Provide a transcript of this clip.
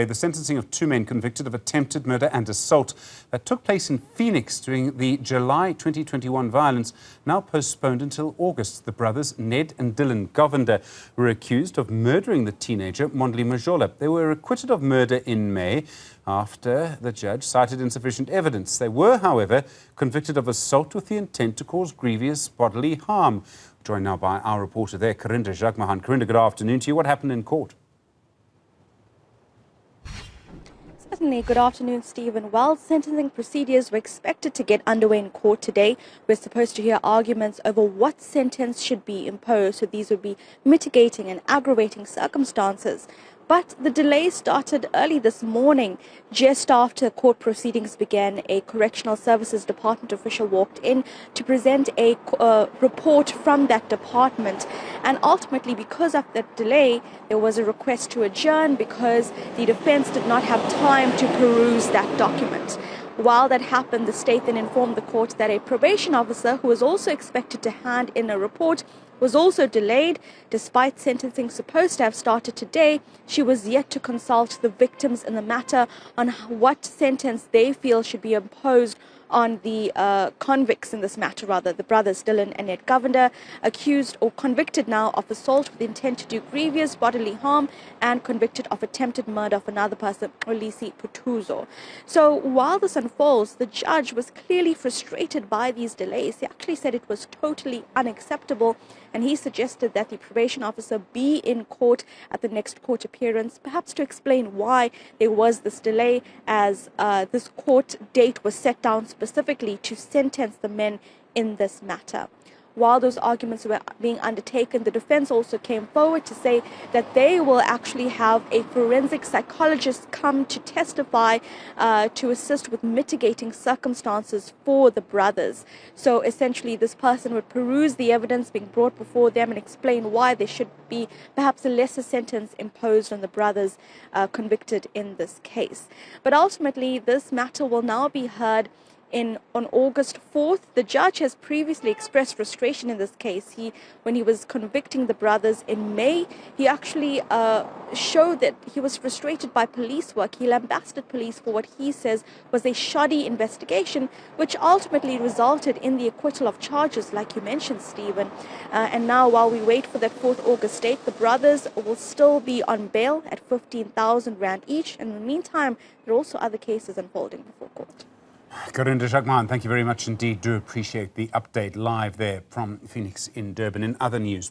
The sentencing of two men convicted of attempted murder and assault that took place in Phoenix during the July 2021 violence now postponed until August. The brothers Ned and Dylan Govender were accused of murdering the teenager Mondli Majola. They were acquitted of murder in May after the judge cited insufficient evidence. They were, however, convicted of assault with the intent to cause grievous bodily harm. Joined now by our reporter there, Karinda Jagmohan. Karinda, good afternoon to you. What happened in court? Certainly. Good afternoon, Stephen. Well, sentencing procedures were expected to get underway in court today. We're supposed to hear arguments over what sentence should be imposed. So these would be mitigating and aggravating circumstances. But the delay started early this morning. Just after court proceedings began, a Correctional Services Department official walked in to present a report from that department. And ultimately, because of that delay, there was a request to adjourn because the defense did not have time to peruse that document. While that happened, the state then informed the court that a probation officer, who was also expected to hand in a report, was also delayed. Despite sentencing supposed to have started today, she was yet to consult the victims in the matter on what sentence they feel should be imposed on the convicts in this matter, the brothers Dylan and Ned Govender, accused or convicted now of assault with intent to do grievous bodily harm and convicted of attempted murder of another person, Olisi Putuzo. So while this unfolds, the judge was clearly frustrated by these delays. He actually said it was totally unacceptable, and he suggested that the probation officer be in court at the next court appearance, perhaps to explain why there was this delay, as this court date was set down specifically to sentence the men in this matter. While those arguments were being undertaken, the defense also came forward to say that they will actually have a forensic psychologist come to testify to assist with mitigating circumstances for the brothers. So essentially, this person would peruse the evidence being brought before them and explain why there should be perhaps a lesser sentence imposed on the brothers convicted in this case. But ultimately, this matter will now be heard on August 4th. The judge has previously expressed frustration in this case. When he was convicting the brothers in May, he actually showed that he was frustrated by police work. He lambasted police for what he says was a shoddy investigation, which ultimately resulted in the acquittal of charges, like you mentioned, Stephen. And now, while we wait for that 4th August date, the brothers will still be on bail at 15,000 Rand each. In the meantime, there are also other cases unfolding before court. Karinda Jagmohan, thank you very much indeed. Do appreciate the update live there from Phoenix in Durban. In other news,